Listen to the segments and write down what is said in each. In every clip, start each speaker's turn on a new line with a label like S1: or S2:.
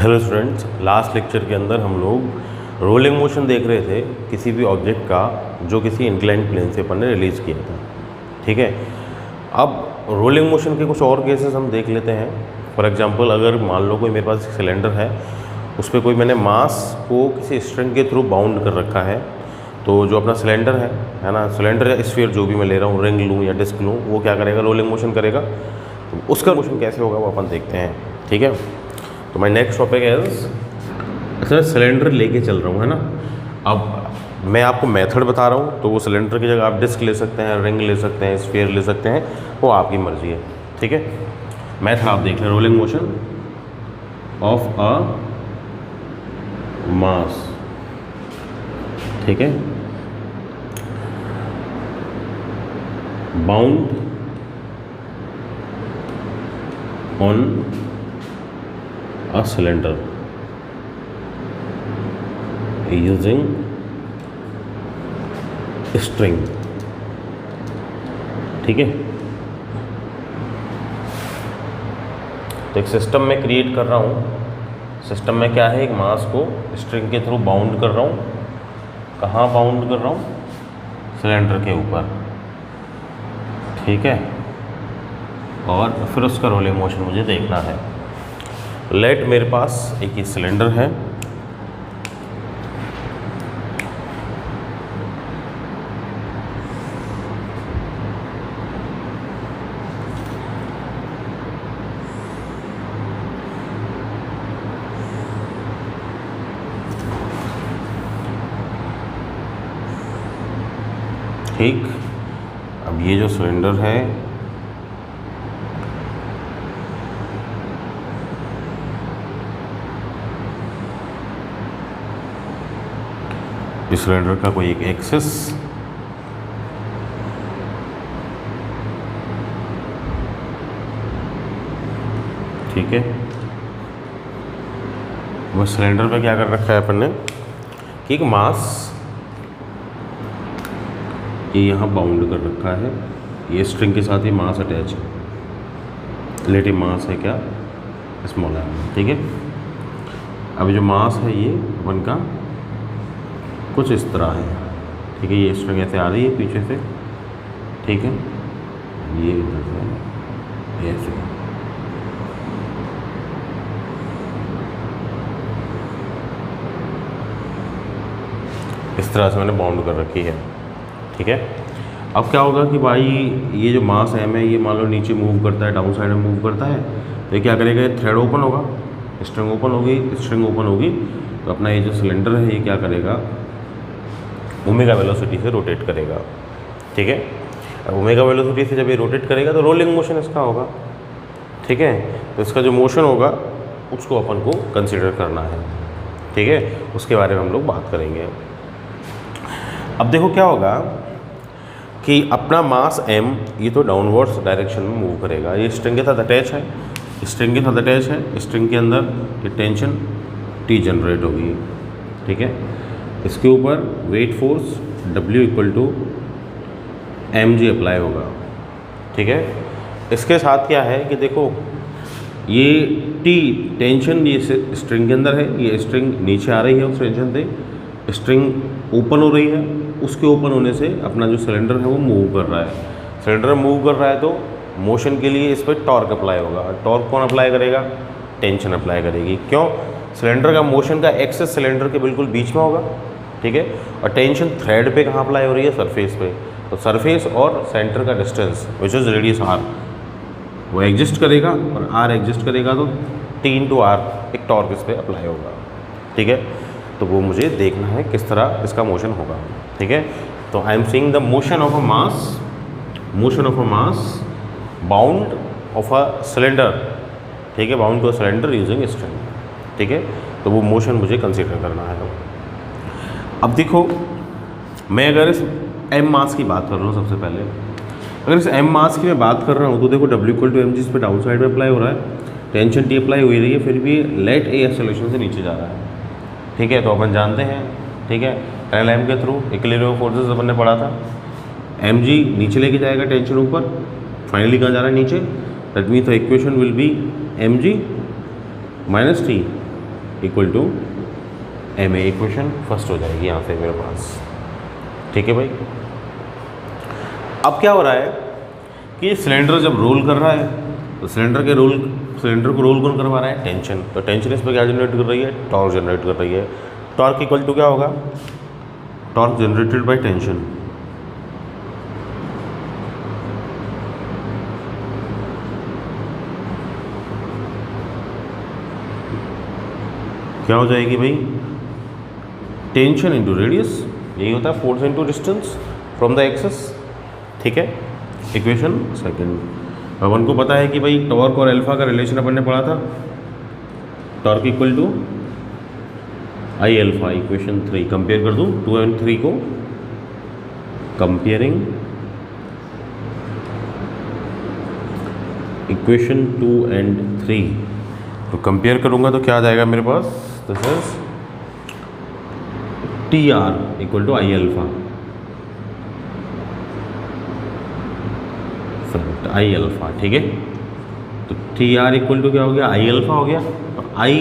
S1: Hello students, last lecture के अंदर हम लोग रोलिंग मोशन देख रहे थे किसी भी ऑब्जेक्ट का जो किसी इंक्लाइंड प्लेन से अपन ने रिलीज़ किया था। ठीक है, अब रोलिंग मोशन के कुछ और केसेस हम देख लेते हैं। फॉर एग्जांपल, अगर मान लो कोई मेरे पास एक सिलेंडर है, उस पर कोई मैंने मास को किसी स्ट्रिंग के थ्रू बाउंड कर रखा है, तो जो अपना सिलेंडर है ना, सिलेंडर या स्फीयर जो भी मैं ले रहा हूँ, रिंग लूँ या डिस्क लूँ, वो क्या करेगा, रोलिंग मोशन करेगा। तो उसका मोशन कैसे होगा वो अपन देखते हैं। ठीक है, तो माय नेक्स्ट टॉपिक इज, अच्छा सिलेंडर लेके चल रहा हूँ, है ना। अब मैं आपको मेथड बता रहा हूँ, तो वो सिलेंडर की जगह आप डिस्क ले सकते हैं, रिंग ले सकते हैं, स्फीयर ले सकते हैं, वो आपकी मर्जी है। ठीक है, मेथड आप देख लें। रोलिंग मोशन ऑफ अ मास, ठीक है, bound on a cylinder using string। ठीक है, तो एक सिस्टम में क्रिएट कर रहा हूँ। सिस्टम में क्या है, एक मास को स्ट्रिंग के थ्रू बाउंड कर रहा हूँ। कहाँ बाउंड कर रहा हूँ? सिलेंडर के ऊपर। ठीक है, और फिर उसका रोलिंग मोशन मुझे देखना है। लेट मेरे पास एक ही सिलेंडर है, ठीक। अब ये जो सिलेंडर है, इस सिलेंडर का कोई एक एक्सिस, ठीक है, वो सिलेंडर पे क्या कर रखा है अपन ने कि एक मास ये यहाँ बाउंड कर रखा है। ये स्ट्रिंग के साथ ही मास अटैच है, रिलेटिव मास है क्या, स्मॉल है। ठीक है, अब जो मास है ये अपन का कुछ इस तरह है। ठीक है, ये स्ट्रिंग ऐसे आ रही है पीछे से, ठीक है, ये इधर से ऐसे। इस तरह से मैंने बाउंड कर रखी है। ठीक है, अब क्या होगा कि भाई ये जो मास है मैं, ये मान लो नीचे मूव करता है, डाउन साइड में मूव करता है, तो ये क्या करेगा, ये थ्रेड ओपन होगा, स्ट्रिंग ओपन होगी, स्ट्रिंग ओपन होगी, तो अपना ये जो सिलेंडर है ये क्या करेगा, ओमेगा वेलोसिटी से रोटेट करेगा। ठीक है, अब ओमेगा वेलोसिटी से जब ये रोटेट करेगा तो रोलिंग मोशन इसका होगा। ठीक है, तो इसका जो मोशन होगा उसको अपन को कंसीडर करना है। ठीक है, उसके बारे में हम लोग बात करेंगे। अब देखो क्या होगा कि अपना मास m ये तो डाउनवर्ड्स डायरेक्शन में मूव करेगा। ये स्ट्रिंग के साथ अटैच है, स्ट्रिंग के साथ अटैच है, स्ट्रिंग के अंदर ये टेंशन T जनरेट होगी। ठीक है, इसके ऊपर weight force W equal to mg apply होगा। ठीक है, इसके साथ क्या है कि देखो ये T टेंशन ये स्ट्रिंग के अंदर है, ये स्ट्रिंग नीचे आ रही है उस टेंशन से, स्ट्रिंग ओपन हो रही है, उसके ओपन होने से अपना जो सिलेंडर है वो मूव कर रहा है। सिलेंडर मूव कर रहा है तो मोशन के लिए इस पर टॉर्क अप्लाई होगा। टॉर्क कौन अप्लाई करेगा? टेंशन अप्लाई करेगी। क्यों? सिलेंडर का मोशन का एक्सेस सिलेंडर के बिल्कुल बीच में होगा। ठीक है, और टेंशन थ्रेड पे कहाँ अप्लाई हो रही है? सरफेस पे। तो सरफेस और सेंटर का distance which is radius r, वो एग्जिस्ट करेगा, और r एग्जिस्ट करेगा तो T × r एक टॉर्क इस पर अप्लाई होगा। ठीक है, तो वो मुझे देखना है किस तरह इसका मोशन होगा। ठीक है, तो I am seeing the motion of a mass, motion of a mass bound of a cylinder. ठीक है, bound to a cylinder using string. ठीक है, तो वो मोशन मुझे कंसीडर करना है। अब देखो, मैं अगर इस m मास की बात कर रहा हूँ, सबसे पहले अगर इस m मास की मैं बात कर रहा हूँ तो देखो W इक्वल टू mg इस पर डाउन साइड में अप्लाई हो रहा है, टेंशन T अप्लाई हो रही है, फिर भी लेट A एक्सेलरेशन से नीचे जा रहा है। ठीक है, तो अपन जानते हैं, ठीक है, पैरेलल m के थ्रू इक्विलिब्रियम फोर्सेस अपन ने पढ़ा था। mg नीचे लेके जाएगा टेंशन ऊपर, फाइनली कहाँ जा रहा है? नीचे। That means the equation will be mg minus T। Equal to M A. Equation first हो जाएगी यहाँ से मेरे पास। ठीक है भाई। अब क्या हो रहा है कि सिलेंडर जब रोल कर रहा है तो सिलेंडर को रोल कौन करवा रहा है? टेंशन। तो टेंशन इस पर क्या जनरेट कर रही है? टॉर्क जनरेट कर रही है। टॉर्क इक्वल टू क्या होगा? Torque generated by tension. क्या हो जाएगी भाई? टेंशन इंटू रेडियस, यही होता है force into distance from the axis. ठीक है, इक्वेशन सेकंड। अब अपन को पता है कि भाई टॉर्क और अल्फा का रिलेशन अपन ने पढ़ा था, torque equal to I alpha. Equation 3 compare कर दूं 2 एंड 3 को, कंपेयरिंग इक्वेशन 2 एंड 3। तो कंपेयर करूंगा तो क्या आ जाएगा मेरे पास? This is T R equal to I alpha, I alpha. ठीक है, तो टी आर इक्वल टू क्या हो गया? आई अल्फा हो गया। तो I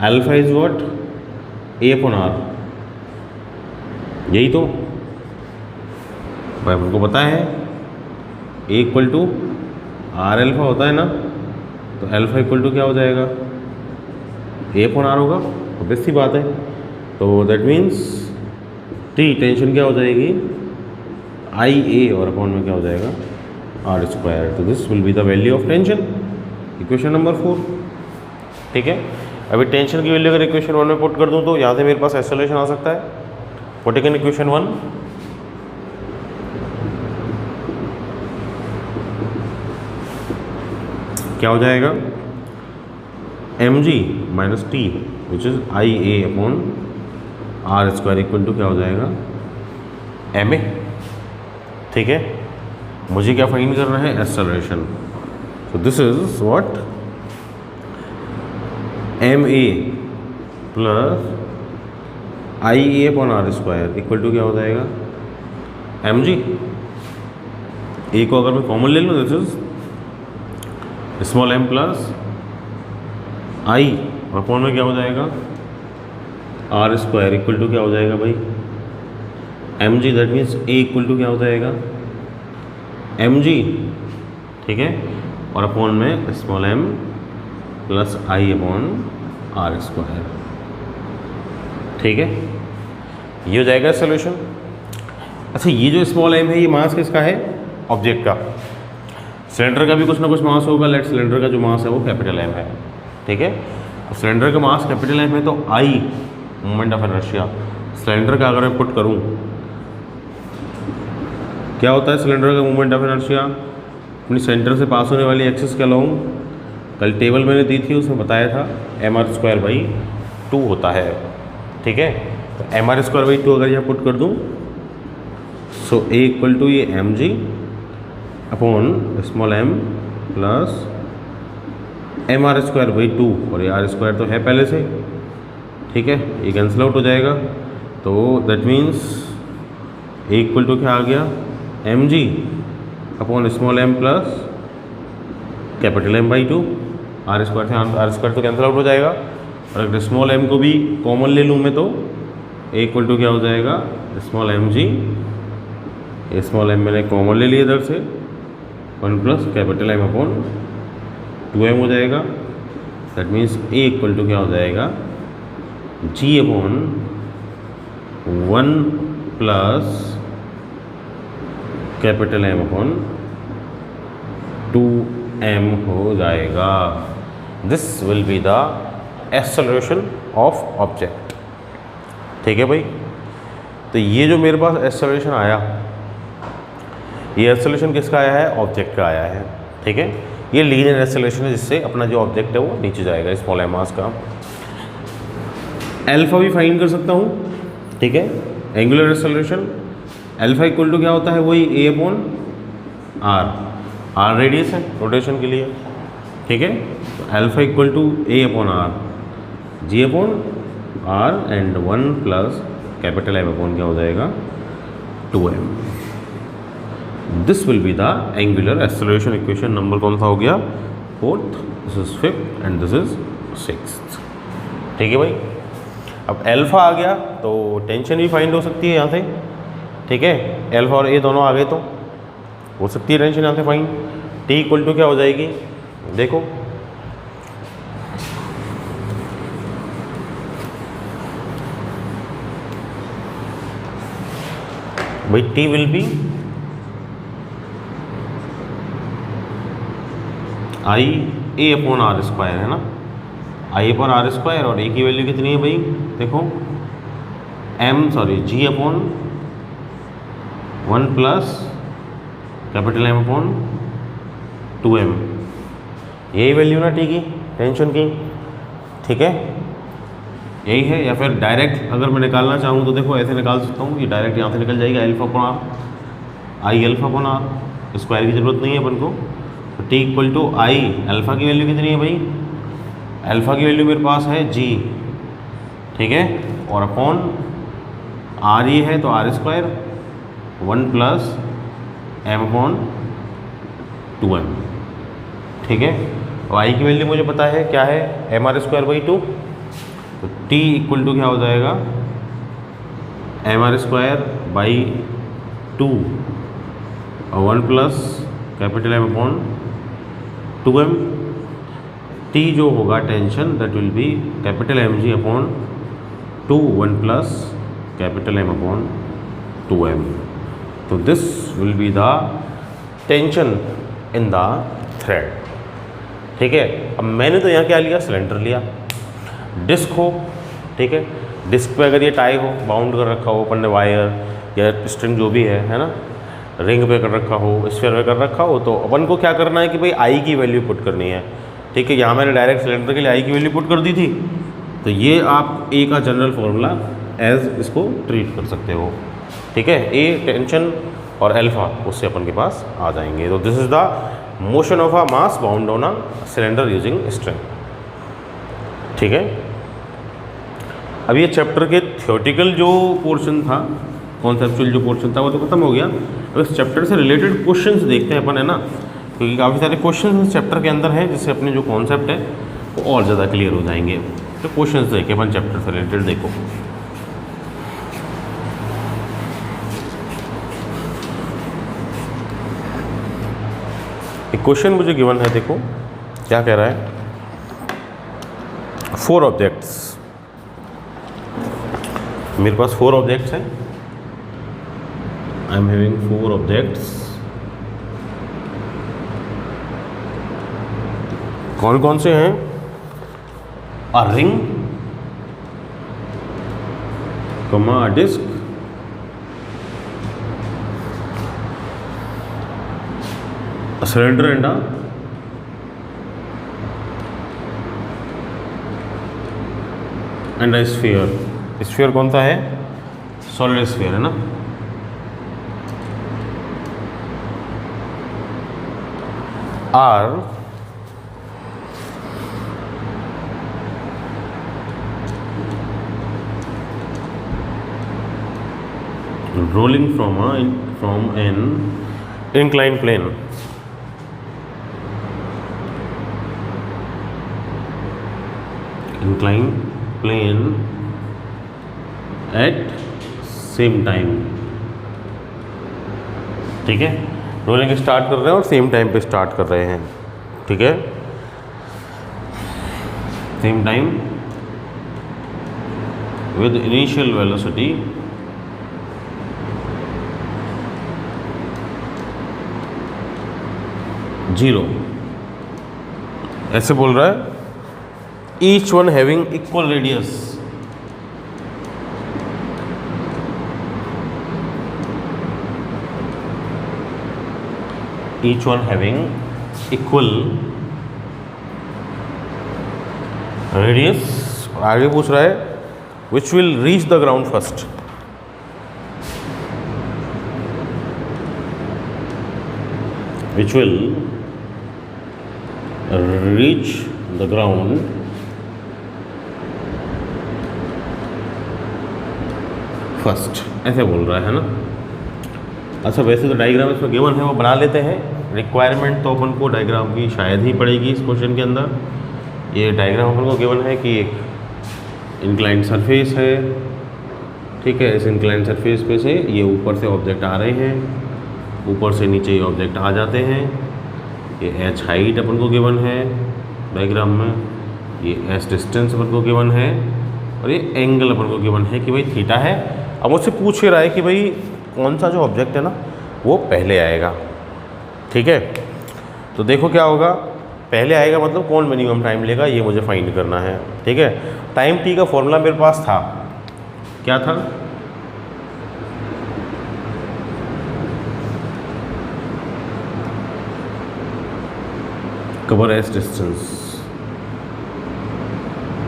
S1: alpha is what? A upon R. यही तो भाई हमको पता है A equal to R alpha होता है ना, तो अल्फा इक्वल टू क्या हो जाएगा? ए अपॉन आर होगा। ऑब्वियस सी बात है। तो दैट मीन्स टी टेंशन क्या हो जाएगी? आई ए, और अपॉन में क्या हो जाएगा? R square. तो this will be the value of tension, equation number 4। ठीक है, अभी टेंशन की वैल्यू अगर इक्वेशन 1 में पुट कर दूं तो यहाँ से मेरे पास एक्सेलरेशन आ सकता है। पुटिंग इन इक्वेशन 1, क्या हो जाएगा? M G minus T which is I A upon R square equal to क्या हो जाएगा? M A. ठीक है, मुझे क्या फाइंड करना है? एक्सेलरेशन। तो this is what? M A plus I A upon R square equal to क्या हो जाएगा? एम जी। ए को अगर मैं कॉमन ले लूँ, this is small M plus I, और अपॉन में क्या हो जाएगा? आर स्क्वायर इक्वल टू क्या हो जाएगा भाई? M G. That means A equal to क्या हो जाएगा? M G. ठीक है, और अपॉन में small M plus I upon R square. ठीक है, ये हो जाएगा सोल्यूशन। अच्छा, ये जो स्मॉल एम है ये मास किसका है? ऑब्जेक्ट का। सिलेंडर का भी कुछ ना कुछ मास होगा। लेट सिलेंडर का जो मास है वो कैपिटल एम है। ठीक है, तो सिलेंडर का मास कैपिटल एम है, तो आई मोमेंट ऑफ इनर्शिया सिलेंडर का अगर मैं पुट करूँ, क्या होता है सिलेंडर का मोमेंट ऑफ इनर्शिया? अपनी सेंटर से पास होने वाली एक्सिस के अलोंग, कल टेबल मैंने दी थी उसमें बताया था एम आर स्क्वायर बाई 2 होता है। ठीक है, तो एम आर स्क्वायर बाई 2 अगर यहाँ पुट कर दूँ, सो ए इक्वल टू ये M G upon small M plus M R square by 2, और ये आर स्क्वायर तो है पहले से। ठीक है, ये कैंसिल आउट हो जाएगा। तो that means A equal to क्या आ गया? M G upon small M plus capital M by 2। R square से आर स्क्वायर तो कैंसिल आउट हो जाएगा, और अगर स्मॉल एम को भी कॉमन ले लूँ मैं तो ए इक्वल टू क्या हो जाएगा? Small M G, small M मैंने कॉमन ले लिया इधर से, 1 plus capital M upon 2m हो जाएगा। That means A equal to क्या हो जाएगा? G upon 1 plus capital M upon 2m हो जाएगा। This will be the acceleration of object. ठीक है भाई, तो ये जो मेरे पास एक्सेलरेशन आया, ये एक्सेलरेशन किसका आया है? ऑब्जेक्ट का आया है। ठीक है, ये लीनियर एक्सेलरेशन है जिससे अपना जो ऑब्जेक्ट है वो नीचे जाएगा स्मॉल एम मास का। अल्फा भी फाइंड कर सकता हूँ। ठीक है, angular acceleration alpha equal to क्या होता है? वही A upon R. R radius है रोटेशन के लिए। ठीक है, तो alpha equal to A upon R, G upon R and 1 plus capital M upon क्या हो जाएगा? 2m। This will be the angular acceleration equation. Number कौन सा हो गया? 4th, this is 5th and this is 6th। ठीक है भाई। अब एल्फ़ा आ गया तो टेंशन भी फाइंड हो सकती है यहाँ से, ठीक है। एल्फ़ा और ए दोनों आ गए तो हो सकती है टेंशन यहाँ से फाइंड। टी इक्वल टू क्या हो जाएगी, देखो भाई, T will be I A upon R square, है ना, आई अपॉन आर स्क्वायर। और ए की वैल्यू कितनी है भाई, देखो g upon 1 plus capital M upon 2m, यही वैल्यू ना टी की, टेंशन की, ठीक है, यही है। या फिर डायरेक्ट अगर मैं निकालना चाहूँ तो देखो ऐसे निकाल सकता हूँ, ये डायरेक्ट यहाँ से निकल जाएगा alpha upon R, I alpha upon R, square की ज़रूरत नहीं है अपन को। तो T equal to I, alpha की वैल्यू कितनी है भाई, अल्फ़ा की वैल्यू मेरे पास है जी, ठीक है, और अपॉन आर ये है तो R square 1 plus M upon 2m, ठीक है। और आई की वैल्यू मुझे पता है क्या है, एम आर स्क्वायर बाई 2, तो टी इक्वल टू क्या हो जाएगा, एम आर स्क्वायर बाई 2 और 1 plus capital M upon 2m। T जो होगा tension that will be capital M G upon 2 1 plus capital M upon 2m। तो this will be the tension in the thread, ठीक है। अब मैंने तो यहाँ क्या लिया, सिलेंडर लिया, डिस्क हो, ठीक है, डिस्क पे अगर ये टाई हो, बाउंड कर रखा हो अपन ने वायर या स्ट्रिंग जो भी है ना, रिंग पे कर रखा हो, स्फीयर पे कर रखा हो, तो अपन को क्या करना है कि भाई आई की वैल्यू पुट करनी है, ठीक है। यहाँ मैंने डायरेक्ट सिलेंडर के लिए आई की वैल्यू पुट कर दी थी, तो ये आप ए का जनरल फॉर्मूला एज इसको ट्रीट कर सकते हो, ठीक है। ए टेंशन और एल्फा उससे अपन के पास आ जाएंगे। तो this is the motion of a mass bound on a cylinder using string, ठीक है। अब ये चैप्टर के थ्योरेटिकल जो पोर्शन था, कॉन्सेप्चुअल जो पोर्शन था वो तो खत्म हो गया। अब इस चैप्टर से रिलेटेड क्वेश्चंस देखते हैं अपन, है ना, क्योंकि काफ़ी सारे क्वेश्चंस इस चैप्टर के अंदर हैं जिससे अपने जो कॉन्सेप्ट है वो और ज़्यादा क्लियर हो जाएंगे। तो क्वेश्चंस देखें अपन चैप्टर से रिलेटेड, देखो एक क्वेश्चन मुझे गिवन है, देखो क्या कह रहा है, 4 ऑब्जेक्ट्स, मेरे पास 4 ऑब्जेक्ट्स हैं, आई एम हैविंग 4 ऑब्जेक्ट्स। कौन कौन से हैं, a ring, comma a disc, a cylinder and a sphere। Sphere कौन सा है, सॉलिड स्फीयर, है ना। Are rolling from an inclined plane, inclined plane at same time, ठीक है। रोलिंग स्टार्ट कर रहे हैं और सेम टाइम पे स्टार्ट कर रहे हैं, ठीक है, same time with initial velocity zero, ऐसे बोल रहा है। Each one having equal radius, each one having equal radius। आगे पूछ रहा है which will reach the ground first, which will reach the ground first, ऐसे बोल रहा है ना। अच्छा, वैसे तो डायग्राम इसमें गिवन है वो बना लेते हैं, रिक्वायरमेंट तो अपन को डायग्राम की शायद ही पड़ेगी इस क्वेश्चन के अंदर। ये डायग्राम अपन को गिवन है कि एक इंक्लाइंड सरफेस है, ठीक है। इस इंक्लाइंड सरफेस पे से ये ऊपर से ऑब्जेक्ट आ रहे हैं, ऊपर से नीचे ये ऑब्जेक्ट आ जाते हैं। ये h हाइट अपन को गिवन है डायग्राम में, ये s डिस्टेंस अपन को गिवन है, और ये एंगल अपन को गिवन है कि भाई थीटा है। अब मुझसे पूछ रहा है कि भाई कौन सा जो ऑब्जेक्ट है ना वो पहले आएगा, ठीक है। तो देखो क्या होगा, पहले आएगा मतलब कौन मिनिमम टाइम लेगा ये मुझे फाइंड करना है, ठीक है। टाइम t का फॉर्मूला मेरे पास था, क्या था, कवर एस डिस्टेंस,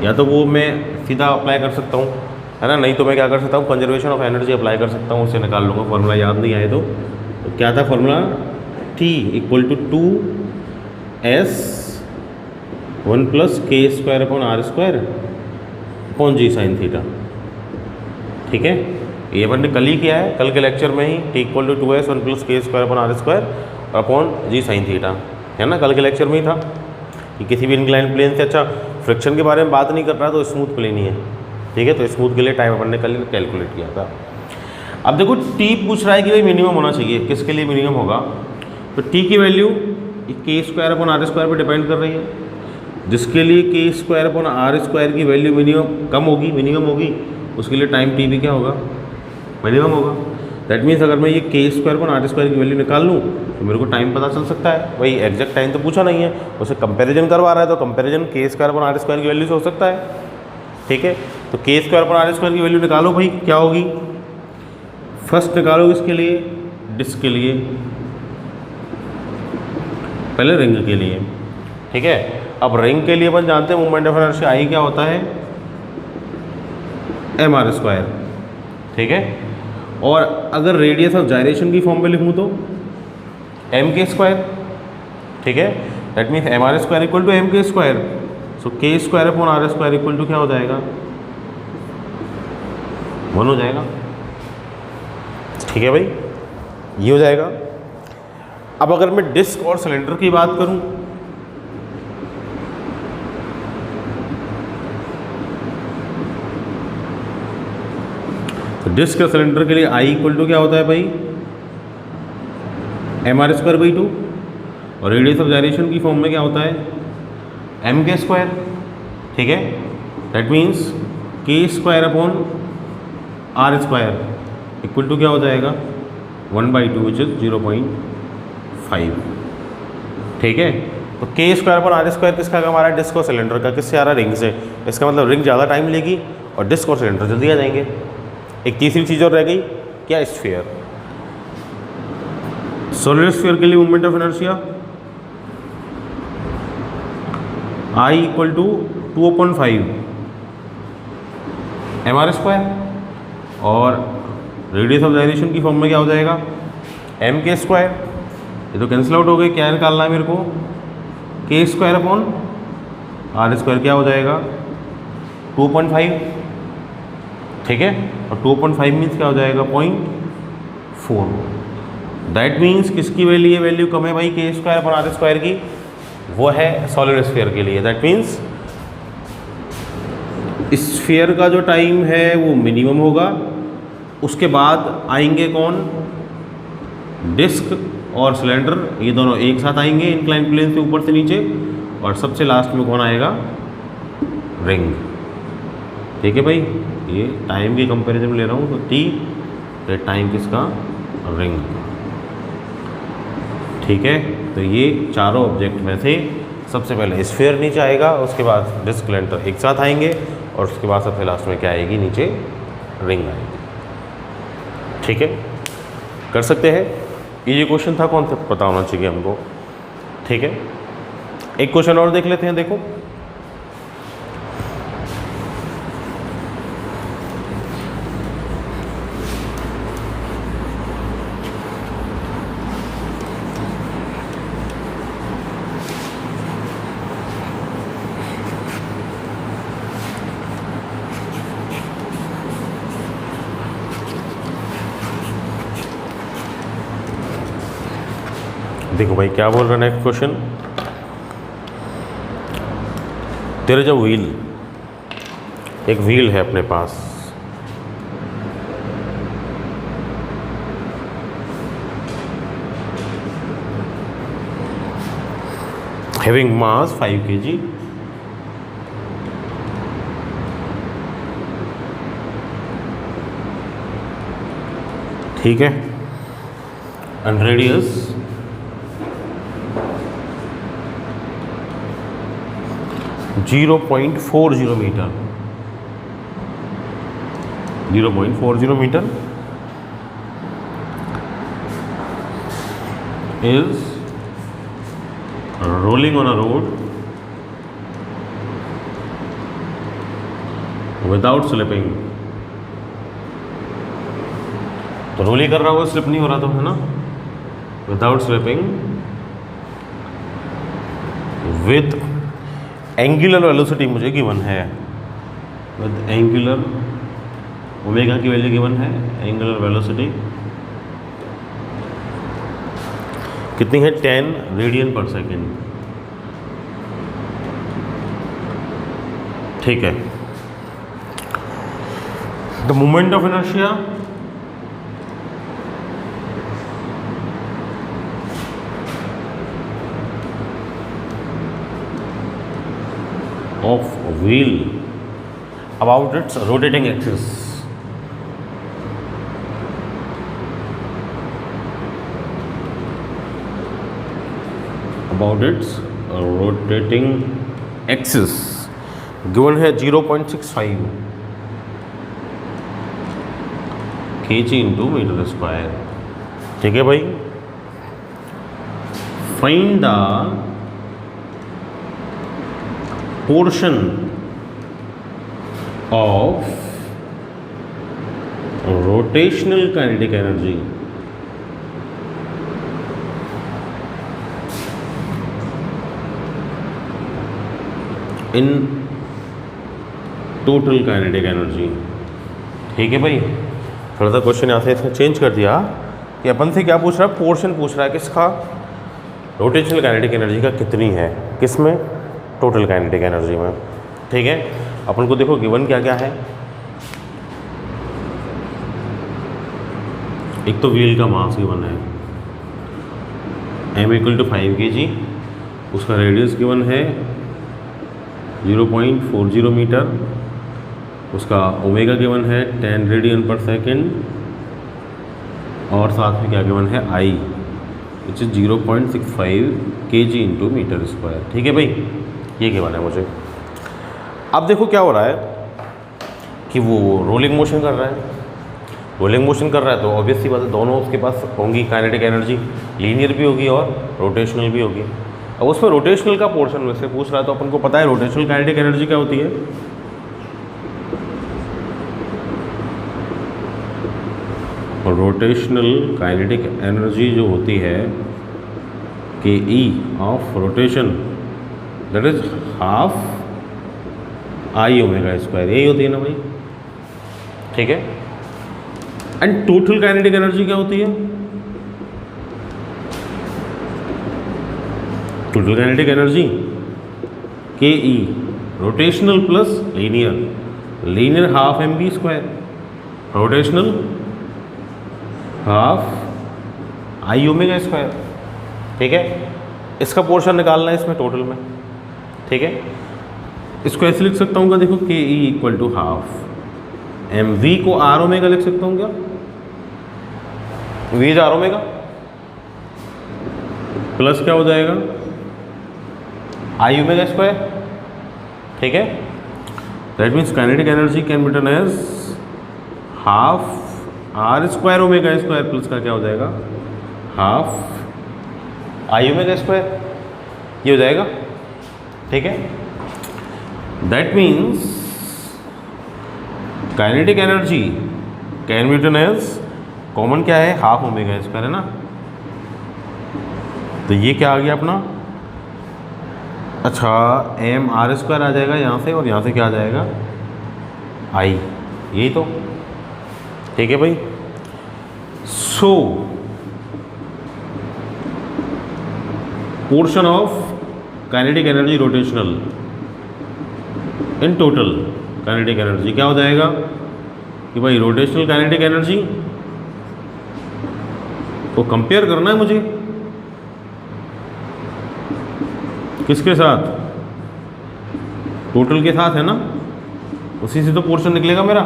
S1: या तो वो मैं सीधा अप्लाई कर सकता हूँ, है ना, नहीं तो मैं क्या कर सकता हूँ, कंजर्वेशन ऑफ एनर्जी अप्लाई कर सकता हूँ, उससे निकाल लूँगा। फॉर्मूला याद नहीं आए तो क्या था formula, T equal to 2s1 plus K square upon R square upon g sine theta, ठीक है। ये अपन ने कल ही किया है, कल के लेक्चर में ही, T equal to 2s1 plus K square upon R square upon g sine theta, है ना, कल के लेक्चर में ही था कि किसी भी इंक्लाइंड प्लेन से, अच्छा फ्रिक्शन के बारे में बात नहीं कर रहा तो स्मूथ प्लेन ही है, ठीक है। तो स्मूथ के लिए टाइम अपन ने कल कैलकुलेट किया था। अब देखो T पूछ रहा है कि भाई मिनिमम होना चाहिए, किसके लिए मिनिमम होगा, तो T की वैल्यू के स्क्वायर अपॉन आर स्क्वायर पर डिपेंड कर रही है। जिसके लिए के स्क्वायर अपॉन आर स्क्वायर की वैल्यू मिनिमम कम होगी, मिनिमम होगी, उसके लिए टाइम T भी क्या होगा, मिनिमम होगा। दैट मीन्स अगर मैं ये के स्क्वायर अपॉन आर स्क्वायर की वैल्यू निकाल लूँ तो मेरे को टाइम पता चल सकता है। भाई एग्जैक्ट टाइम तो पूछा नहीं है, उसे कंपैरिजन करवा रहा है, तो कंपैरिजन के स्क्वायर अपॉन आर स्क्वायर की वैल्यू से हो सकता है, ठीक है। तो के स्क्वायर अपॉन आर स्क्वायर की वैल्यू निकालो भाई, क्या होगी, फर्स्ट निकालो इसके लिए डिस्क के लिए, पहले रिंग के लिए, ठीक है। अब रिंग के लिए अपन जानते हैं मोमेंट ऑफ इनर्शिया आई क्या होता है, एम आर स्क्वायर, ठीक है। और अगर रेडियस ऑफ जायरेशन की फॉर्म में लिखूँ तो एम के स्क्वायर, ठीक है। That means M R square equal to M K square, so K square upon R square equal to क्या हो जाएगा, 1 हो जाएगा, ठीक है भाई, ये हो जाएगा। अब अगर मैं डिस्क और सिलेंडर की बात करूं, तो डिस्क और सिलेंडर के लिए आई इक्वल टू क्या होता है भाई, एम आर स्क्वायर बाई 2, और रेडियस ऑफ जायरेशन की फॉर्म में क्या होता है, एम के स्क्वायर, ठीक है। That means K square upon R square equal to क्या हो जाएगा, 1/2 विच इज 0.5, ठीक है। तो के स्क्वायर अपॉन आर स्क्वायर किसका कम आ रहा है, डिस्क और सिलेंडर का, किससे आ रहा है, रिंग से। इसका मतलब रिंग ज़्यादा टाइम लेगी और डिस्क और सिलेंडर जल्दी आ जाएंगे। एक तीसरी चीज़ और रह गई, क्या, स्फीयर। सॉलिड स्फीयर के लिए moment of inertia I equal to 2/5 M R square, और रेडियस ऑफ जायरेशन की फॉर्म में क्या हो जाएगा, एम के स्क्वायर। ये तो कैंसिल आउट हो गए, क्या निकालना है मेरे को, के स्क्वायर अपॉन आर स्क्वायर क्या हो जाएगा, 2.5, ठीक है। और 2.5 मीन्स क्या हो जाएगा, 0.4। दैट मीन्स किसकी वैल्यू कम है भाई, के स्क्वायर अपॉन आर स्क्वायर की, वो है सॉलिड स्फीयर के लिए। दैट मीन्स स्फीयर का जो टाइम है वो मिनिमम होगा, उसके बाद आएंगे कौन, डिस्क और सिलेंडर, ये दोनों एक साथ आएंगे इंक्लाइन प्लेन से ऊपर से नीचे, और सबसे लास्ट में कौन आएगा, रिंग, ठीक है भाई। ये टाइम की कंपैरिजन में ले रहा हूँ, तो टी ये टाइम किसका, रिंग, ठीक है। तो ये चारों ऑब्जेक्ट में से सबसे पहले स्फीयर नीचे आएगा, उसके बाद डिस्क सिलेंडर एक साथ आएंगे, और उसके बाद सबसे लास्ट में क्या आएगी, नीचे रिंग आएगी, ठीक है। कर सकते हैं, ये क्वेश्चन था, कौन सा पता होना चाहिए हमको, ठीक है। एक क्वेश्चन और देख लेते हैं, देखो देखो भाई क्या बोल रहा है नेक्स्ट क्वेश्चन, तेरा जो व्हील एक व्हील है अपने पास, हैविंग मास 5 kg, ठीक है, and radius 0.40 metre, 0.40 metre is rolling on a road without slipping। तो रोल ही कर रहा होगा, स्लिप नहीं हो रहा तो, है ना, without slipping with angular velocity मुझे गिवन है, विद एंगुलर ओमेगा की वैल्यू गिवन है, एंगुलर वेलोसिटी कितनी है, 10 रेडियन पर सेकेंड, ठीक है। The moment of inertia of wheel about its rotating axis, about its rotating axis given है 0.65 kg into मीटर स्क्वायर, ठीक है भाई। Find the portion of rotational kinetic energy in total kinetic energy, ठीक है भाई। थोड़ा सा क्वेश्चन यहाँ से इसने चेंज कर दिया कि अपन से क्या पूछ रहा है, पोर्शन पूछ रहा है किसका, रोटेशनल काइनेटिक एनर्जी का कितनी है, किसमें, टोटल काइनेटिक एनर्जी में, ठीक है। अपन को देखो गिवन क्या क्या है, एक तो व्हील का मास गिवन है m = 5 kg, उसका रेडियस गिवन है 0.40 मीटर, उसका ओमेगा गिवन है 10 रेडियन पर सेकेंड, और साथ में क्या गिवन है, I which is 0.65 kg into metre square, ठीक है भाई, ये गिवन है मुझे। अब देखो क्या हो रहा है कि वो रोलिंग मोशन कर रहा है, रोलिंग मोशन कर रहा है तो ऑब्वियसली बात है दोनों उसके पास होंगी काइनेटिक एनर्जी, लीनियर भी होगी और रोटेशनल भी होगी। अब उसमें रोटेशनल का पोर्शन में से पूछ रहा है तो अपन को पता है रोटेशनल काइनेटिक एनर्जी क्या होती है, रोटेशनल काइनेटिक एनर्जी जो होती है कि E of rotation that is half I omega square, यही होती है ना भाई, ठीक है। एंड टोटल काइनेटिक एनर्जी क्या होती है, total kinetic energy K E rotational plus linear, linear half mv square, rotational half I omega square, ठीक है। इसका पोर्शन निकालना है इसमें टोटल में, ठीक है। इसको ऐसे लिख सकता हूँ, देखो K E equal to half M V को आर ओमेगा लिख सकता हूँ क्या, V is R omega, plus क्या हो जाएगा आई ओमेगा स्क्वायर, ठीक है। That means kinetic energy can be written as half R square omega square plus का क्या हो जाएगा, हाफ आई ओमेगा स्क्वायर, ये हो जाएगा, ठीक है। That means kinetic energy can be written as, common क्या है, हाफ ओमेगा स्क्वायर है ना, तो ये क्या आ गया अपना, अच्छा एम आर स्क्वायर आ जाएगा यहाँ से, और यहाँ से क्या आ जाएगा आई, यही तो, ठीक है भाई। So portion of kinetic energy rotational in total kinetic energy क्या हो जाएगा कि भाई रोटेशनल काइनेटिक एनर्जी को कंपेयर करना है मुझे किसके साथ, टोटल के साथ है ना, उसी से तो पोर्शन निकलेगा मेरा,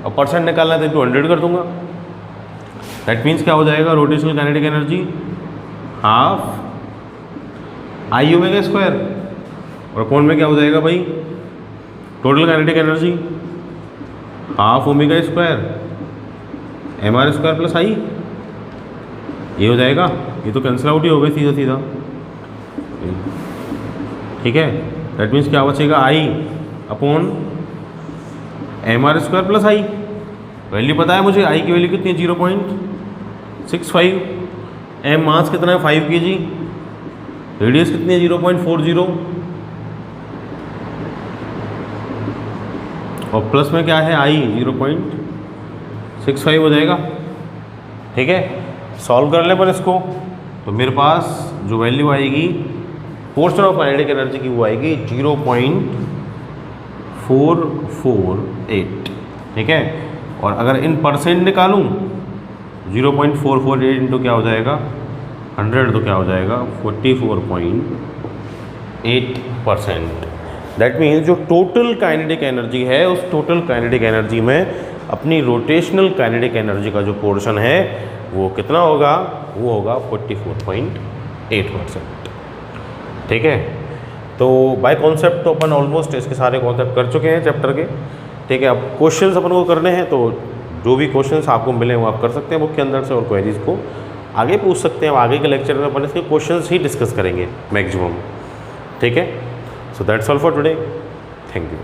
S1: और परसेंट निकालना है तो 100 कर दूंगा। दैट मीन्स क्या हो जाएगा, rotational kinetic energy half I omega square, और अपॉन में क्या हो जाएगा भाई, total kinetic energy half omega square M R square plus I, ये हो जाएगा। ये तो कैंसिल आउट ही हो गई सीधा सीधा, ठीक है। दैट मीन्स क्या बचेगा, I upon M R square plus I. Value पता है मुझे, आई की वैल्यू कितनी है 0.65, एम मास कितना है 5 kg, रेडियस कितनी है 0.40, और प्लस में क्या है आई 0.65 हो जाएगा, ठीक है। सॉल्व कर ले पर इसको, तो मेरे पास जो वैल्यू आएगी पोर्शन ऑफ काइनेटिक एनर्जी की वो आएगी 0.448, ठीक है। और अगर इन परसेंट निकालूं 0.448 इंटू क्या हो जाएगा 100, तो क्या हो जाएगा 44.8%। दैट मीन्स जो टोटल काइनेटिक एनर्जी है, उस टोटल काइनेटिक एनर्जी में अपनी रोटेशनल काइनेटिक एनर्जी का जो पोर्शन है वो कितना होगा, वो होगा 44.8%, ठीक है। तो बाय कॉन्सेप्ट तो अपन ऑलमोस्ट इसके सारे कॉन्सेप्ट कर चुके हैं चैप्टर के, ठीक है। अब क्वेश्चंस अपन को करने हैं, तो जो भी क्वेश्चंस आपको मिले वो आप कर सकते हैं बुक के अंदर से, और क्वेरीज को आगे पूछ सकते हैं। आगे के लेक्चर में अपन इसके क्वेश्चंस ही डिस्कस करेंगे मैक्सिमम, ठीक है। So that's all for today, thank you.